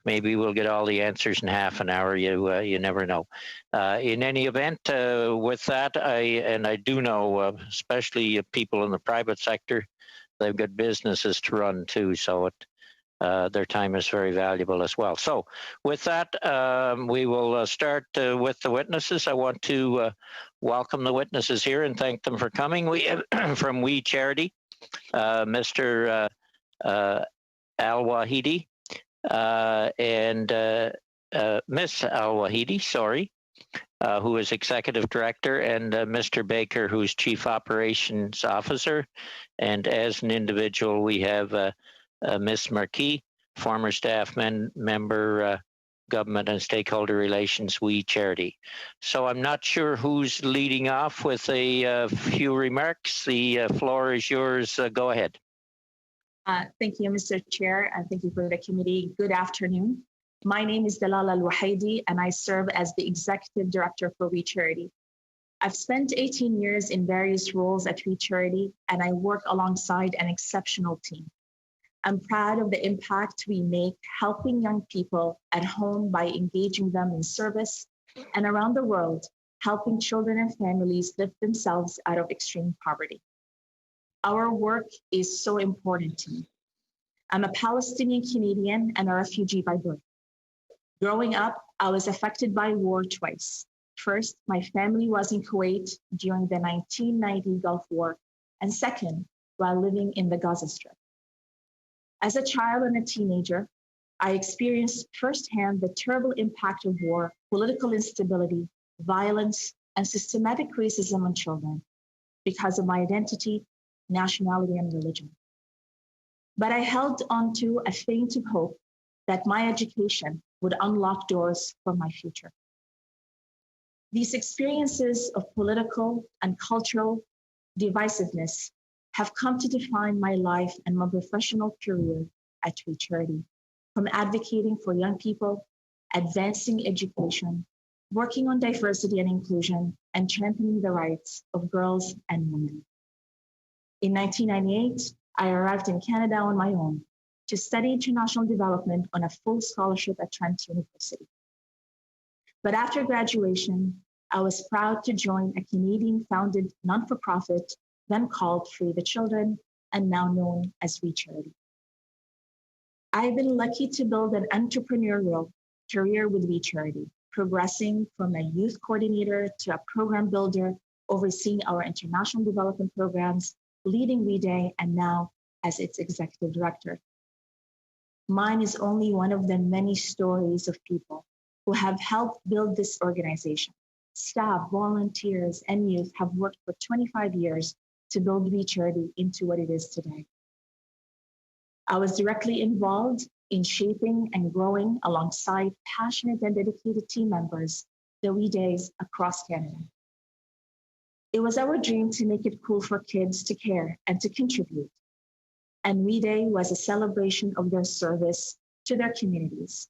Maybe we'll get all the answers in half an hour. You never know. In any event, with that, I do know, especially people in the private sector, they've got businesses to run too, so their time is very valuable as well. So with that, we will start with the witnesses. I want to welcome the witnesses here and thank them for coming. We have from We Charity, Mr. Al-Wahidi and Miss Al-Wahidi, sorry, who is Executive Director, and Mr. Baker, who's Chief Operations Officer. And as an individual, we have Miss Marquis, former staff member, Government and Stakeholder Relations, We Charity. So I'm not sure who's leading off with a few remarks. The floor is yours. Go ahead. Thank you, Mr. Chair, and thank you for the committee. Good afternoon. My name is Dalal Al-Wahidi, and I serve as the Executive Director for We Charity. I've spent 18 years in various roles at We Charity, and I work alongside an exceptional team. I'm proud of the impact we make helping young people at home by engaging them in service, and around the world, helping children and families lift themselves out of extreme poverty. Our work is so important to me. I'm a Palestinian Canadian and a refugee by birth. Growing up, I was affected by war twice. First, my family was in Kuwait during the 1990 Gulf War, and second, while living in the Gaza Strip. As a child and a teenager, I experienced firsthand the terrible impact of war, political instability, violence, and systematic racism on children because of my identity, nationality, and religion. But I held on to a faint of hope that my education would unlock doors for my future. These experiences of political and cultural divisiveness have come to define my life and my professional career at We Charity, from advocating for young people, advancing education, working on diversity and inclusion, and championing the rights of girls and women. In 1998, I arrived in Canada on my own to study international development on a full scholarship at Trent University. But after graduation, I was proud to join a Canadian-founded non-for-profit, then called Free the Children, and now known as We Charity. I've been lucky to build an entrepreneurial career with We Charity, progressing from a youth coordinator to a program builder, overseeing our international development programs, leading We Day, and now as its executive director. Mine is only one of the many stories of people who have helped build this organization. Staff, volunteers, and youth have worked for 25 years to build We Charity into what it is today. I was directly involved in shaping and growing alongside passionate and dedicated team members the We Days across Canada. It was our dream to make it cool for kids to care and to contribute. And We Day was a celebration of their service to their communities.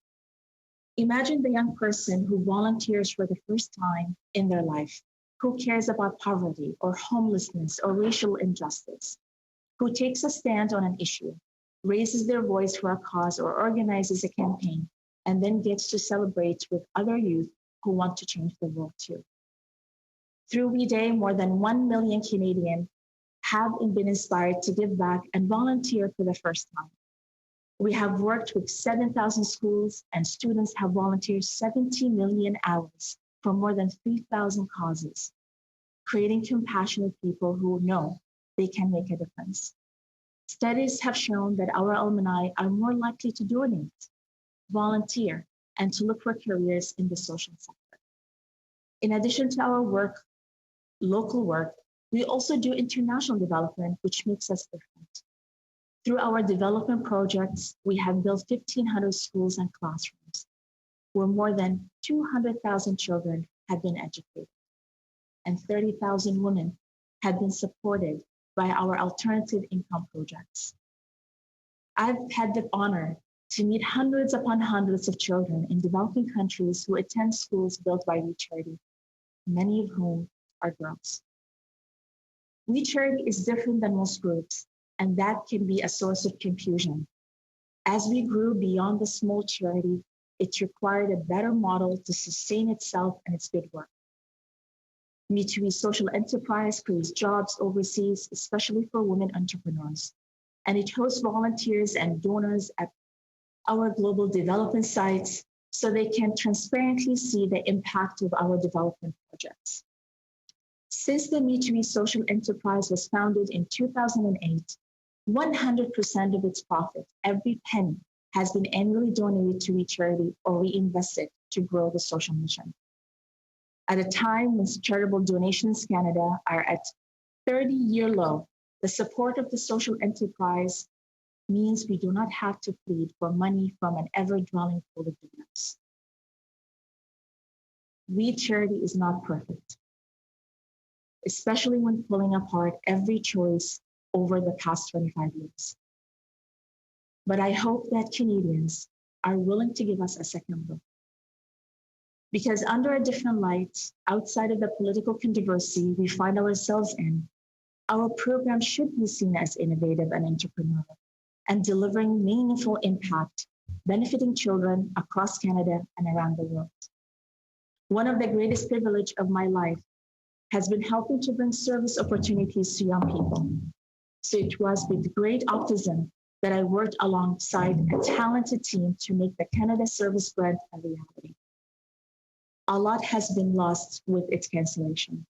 Imagine the young person who volunteers for the first time in their life, who cares about poverty or homelessness or racial injustice, who takes a stand on an issue, raises their voice for a cause or organizes a campaign, and then gets to celebrate with other youth who want to change the world too. Through We Day, more than 1 million Canadians have been inspired to give back and volunteer for the first time. We have worked with 7,000 schools, and students have volunteered 70 million hours for more than 3,000 causes, creating compassionate people who know they can make a difference. Studies have shown that our alumni are more likely to donate, volunteer, and to look for careers in the social sector. In addition to our work, local work, we also do international development, which makes us different. Through our development projects, we have built 1,500 schools and classrooms, where more than 200,000 children have been educated, and 30,000 women have been supported by our alternative income projects. I've had the honor to meet hundreds upon hundreds of children in developing countries who attend schools built by We Charity, many of whom are girls. We Charity is different than most groups, and that can be a source of confusion. As we grew beyond the small charity, it required a better model to sustain itself and its good work. Mitsui Social Enterprise creates jobs overseas, especially for women entrepreneurs, and it hosts volunteers and donors at our global development sites so they can transparently see the impact of our development projects. Since the Mitsui Social Enterprise was founded in 2008, 100% of its profit, every penny, has been annually donated to We Charity or reinvested to grow the social mission. At a time when charitable donations in Canada are at 30-year low, the support of the social enterprise means we do not have to plead for money from an ever-dwelling pool of donors. We Charity is not perfect, especially when pulling apart every choice over the past 25 years. But I hope that Canadians are willing to give us a second look. Because under a different light, outside of the political controversy we find ourselves in, our program should be seen as innovative and entrepreneurial and delivering meaningful impact, benefiting children across Canada and around the world. One of the greatest privileges of my life has been helping to bring service opportunities to young people. So it was with great optimism that I worked alongside a talented team to make the Canada Service Grant a reality. A lot has been lost with its cancellation.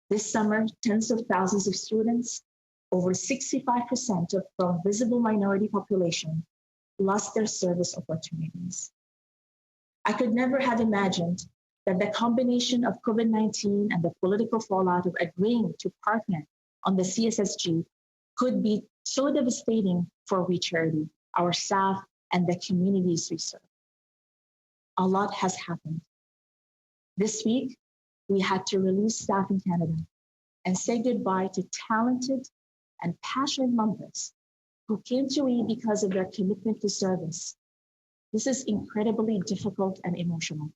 This summer, tens of thousands of students, over 65% from visible minority population, lost their service opportunities. I could never have imagined that the combination of COVID-19 and the political fallout of agreeing to partner on the CSSG could be so devastating for We Charity, our staff, and the communities we serve. A lot has happened. This week, we had to release staff in Canada and say goodbye to talented and passionate members who came to We because of their commitment to service. This is incredibly difficult and emotional.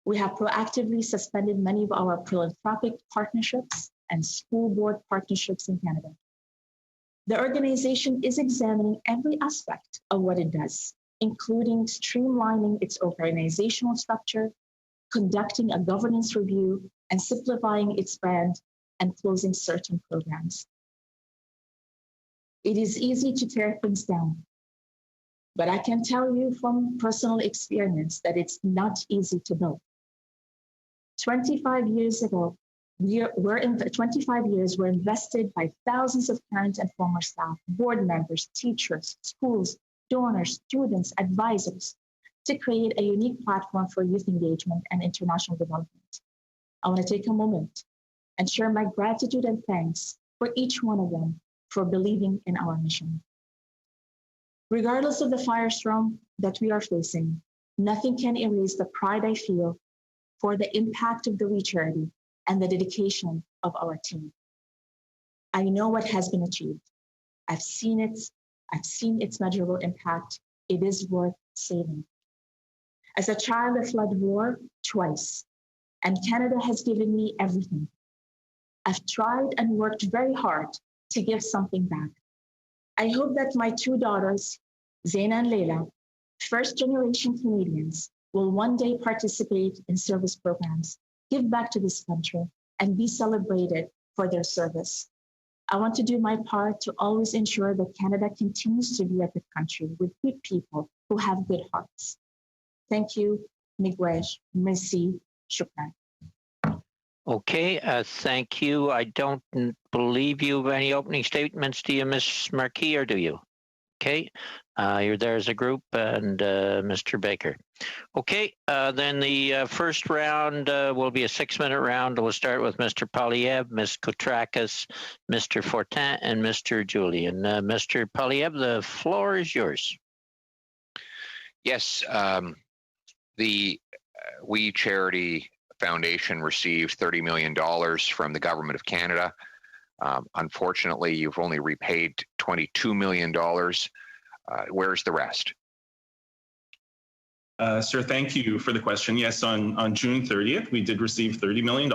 We have proactively suspended many of our philanthropic partnerships and school board partnerships in Canada. The organization is examining every aspect of what it does, including streamlining its organizational structure, conducting a governance review, and simplifying its brand and closing certain programs. It is easy to tear things down, but I can tell you from personal experience that it's not easy to build. 25 years ago, 25 years were invested by thousands of current and former staff, board members, teachers, schools, donors, students, advisors, to create a unique platform for youth engagement and international development. I want to take a moment and share my gratitude and thanks for each one of them for believing in our mission. Regardless of the firestorm that we are facing, nothing can erase the pride I feel for the impact of the We Charity and the dedication of our team. I know what has been achieved. I've seen its measurable impact. It is worth saving. As a child, I fled war twice, and Canada has given me everything. I've tried and worked very hard to give something back. I hope that my two daughters, Zaina and Leila, first-generation Canadians, will one day participate in service programs, give back to this country, and be celebrated for their service. I want to do my part to always ensure that Canada continues to be a good country with good people who have good hearts. Thank you, Miigwech, merci, shukran. Okay, thank you. I don't believe you have any opening statements. Do you, Ms. Marquis, or do you? Okay, you're there as a group, and Mr. Baker. Okay, then the first round will be a 6-minute round. We'll start with Mr. Poilievre, Ms. Koutrakis, Mr. Fortin, and Mr. Julien. Mr. Poilievre, the floor is yours. Yes, the We Charity Foundation received $30 million from the Government of Canada. Unfortunately, you've only repaid $22 million. Where's the rest? Sir, thank you for the question. Yes, on June 30th, we did receive $30 million.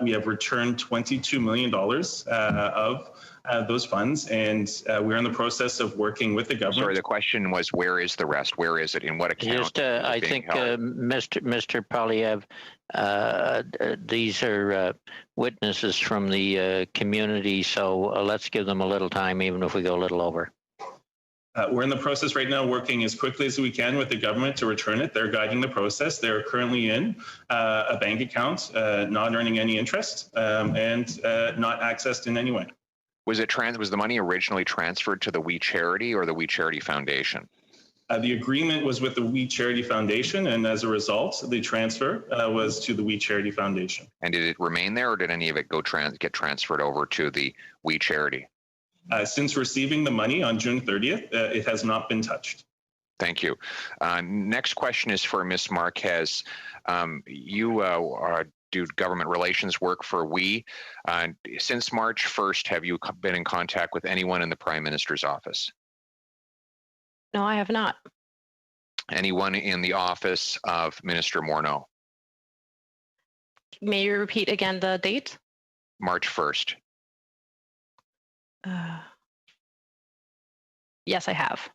We have returned $22 million of those funds, and we're in the process of working with the government. Sorry, the question was, where is the rest? Where is it? In what account? Just, I think, Mr. Poilievre, these are witnesses from the community, so let's give them a little time, even if we go a little over. We're in the process right now, working as quickly as we can with the government to return it. They're guiding the process. They're currently in a bank account, not earning any interest, and not accessed in any way. Was the money originally transferred to the We Charity or the We Charity Foundation? The agreement was with the We Charity Foundation, and as a result, the transfer was to the We Charity Foundation. And did it remain there, or did any of it get transferred over to the We Charity? Since receiving the money on June 30th, it has not been touched. Thank you. Next question is for Ms. Marquez. You do government relations work for We. Since March 1st, have you been in contact with anyone in the Prime Minister's office? No, I have not. Anyone in the office of Minister Morneau? May you repeat again the date? March 1st. Yes, I have.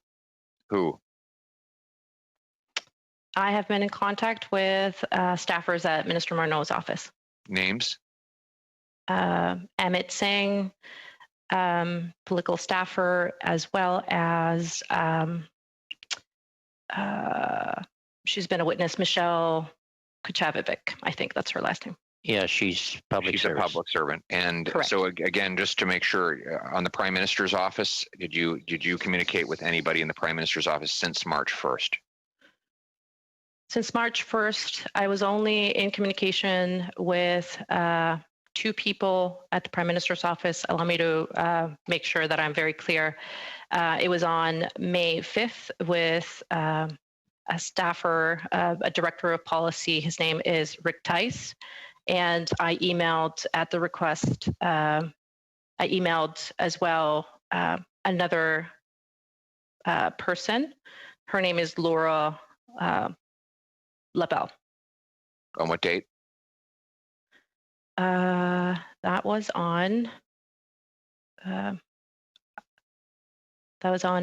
Who? I have been in contact with staffers at Minister Morneau's office. Names? Amit Singh, political staffer, as well as she's been a witness, Michelle Kuchavivic. I think that's her last name. Yeah, she's a public servant. And correct. So again, just to make sure, on the Prime Minister's office, did you communicate with anybody in the Prime Minister's office since March 1st? Since March 1st, I was only in communication with two people at the Prime Minister's office. Allow me to make sure that I'm very clear. It was on May 5th with a staffer, a director of policy. His name is Rick Tice. And I emailed at the request, I emailed as well another person. Her name is Laura Labelle. On what date? That was on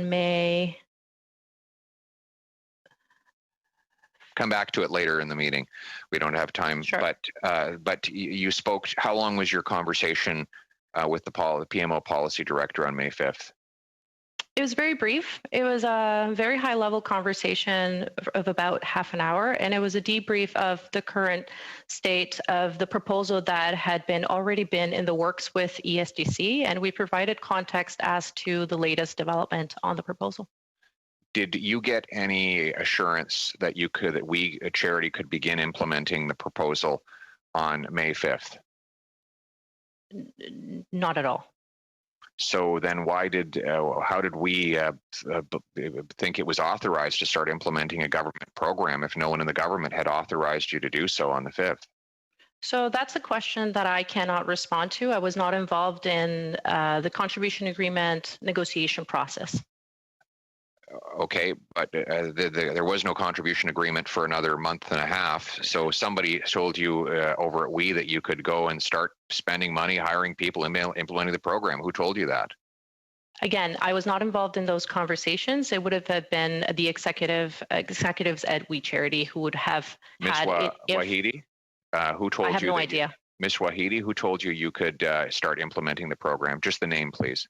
May. Come back to it later in the meeting. We don't have time. Sure. But you spoke. How long was your conversation with the PMO policy director on May 5th? It was very brief. It was a very high-level conversation of about half an hour, and it was a debrief of the current state of the proposal that had already been in the works with ESDC, and we provided context as to the latest development on the proposal. Did you get any assurance that we, a charity, could begin implementing the proposal on May 5th? Not at all. So then how did we think it was authorized to start implementing a government program if no one in the government had authorized you to do so on the 5th? So that's a question that I cannot respond to. I was not involved in the contribution agreement negotiation process. Okay, but there was no contribution agreement for another month and a half. So somebody told you over at We that you could go and start spending money, hiring people, implementing the program. Who told you that? Again, I was not involved in those conversations. It would have been the executives at We Charity who would have had it. Wahidi, who told you? I have no idea. Ms. Wahidi, who told you you could start implementing the program? Just the name, please.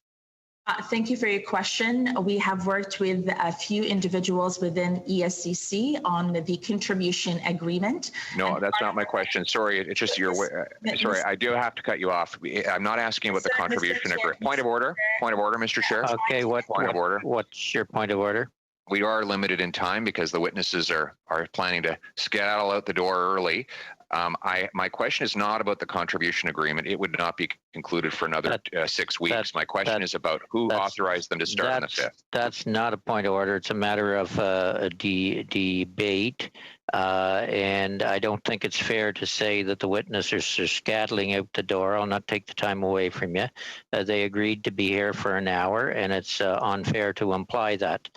Thank you for your question. We have worked with a few individuals within ESCC on the contribution agreement. No, that's not my question. Sorry, it's just sorry, I do have to cut you off. I'm not asking about the contribution agreement. Point of order, Mr. Chair. Okay, point of order? What's your point of order? We are limited in time because the witnesses are planning to skedaddle out the door early. My question is not about the contribution agreement. It would not be concluded for another 6 weeks. My question is about who authorized them to start on the 5th. That's not a point of order. It's a matter of a debate. And I don't think it's fair to say that the witnesses are scattling out the door. I'll not take the time away from you. They agreed to be here for an hour, and it's unfair to imply that.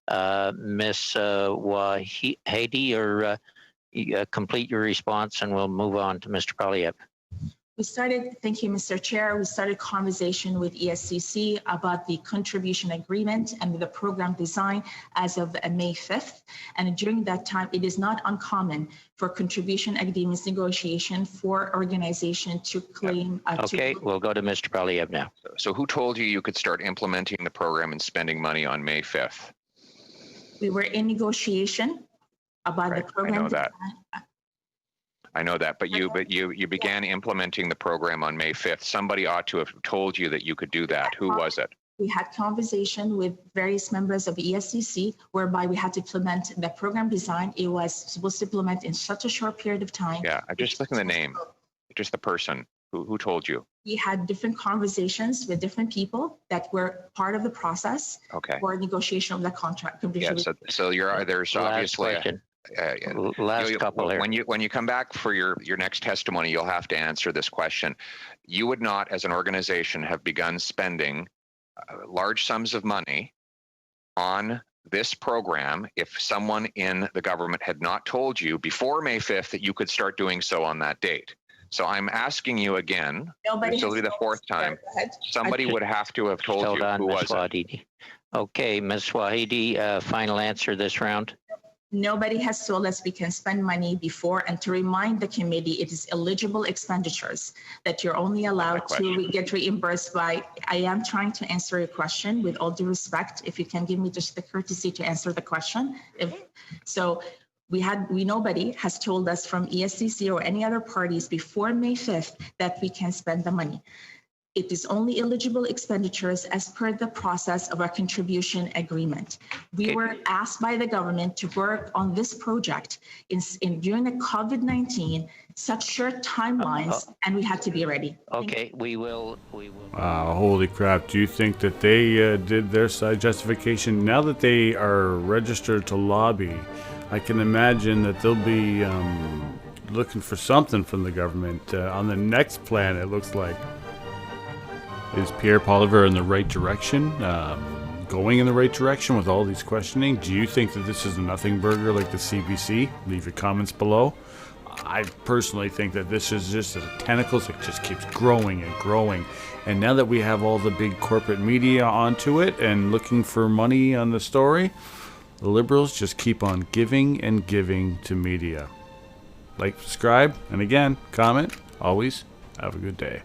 Ms. Wahidi, or complete your response, and we'll move on to Mr. Poilievre. Thank you, Mr. Chair. We started conversation with ESCC about the contribution agreement and the program design as of May 5th. And during that time, it is not uncommon for contribution agreements negotiation for organization to claim. Okay, we'll go to Mr. Poilievre now. So who told you could start implementing the program and spending money on May 5th? We were in negotiation about the program. I know that, but you began implementing the program on May 5th. Somebody ought to have told you that you could do that. Who was it? We had conversation with various members of ESCC whereby we had to implement the program design. It was supposed to implement in such a short period of time. Yeah, I'm just looking at the name, just the person. Who told you? We had different conversations with different people that were part of the process for negotiation of the contract. Yeah, so there's obviously last couple here. When you come back for your next testimony, you'll have to answer this question. You would not, as an organization, have begun spending large sums of money on this program if someone in the government had not told you before May 5th that you could start doing so on that date. So I'm asking you again, this will be the fourth time, somebody would have to have told you. Who was it? Okay, Ms. Wahidi, final answer this round. Nobody has told us we can spend money before, and to remind the committee, it is eligible expenditures that you're only allowed to get reimbursed by. I am trying to answer your question with all due respect. If you can give me just the courtesy to answer the question. Nobody has told us from ESCC or any other parties before May 5th that we can spend the money. It is only eligible expenditures as per the process of our contribution agreement. We were asked by the government to work on this project during the COVID-19, such short timelines, and we had to be ready. Okay, we will. Holy crap. Do you think that they did their side justification? Now that they are registered to lobby, I can imagine that they'll be looking for something from the government on the next plan, it looks like. Is Pierre Poilievre in the right direction? Going in the right direction with all these questioning? Do you think that this is a nothing burger like the CPC? Leave your comments below. I personally think that this is just tentacles. It just keeps growing and growing. And now that we have all the big corporate media onto it and looking for money on the story, the Liberals just keep on giving and giving to media. Like, subscribe, and again, comment. Always have a good day.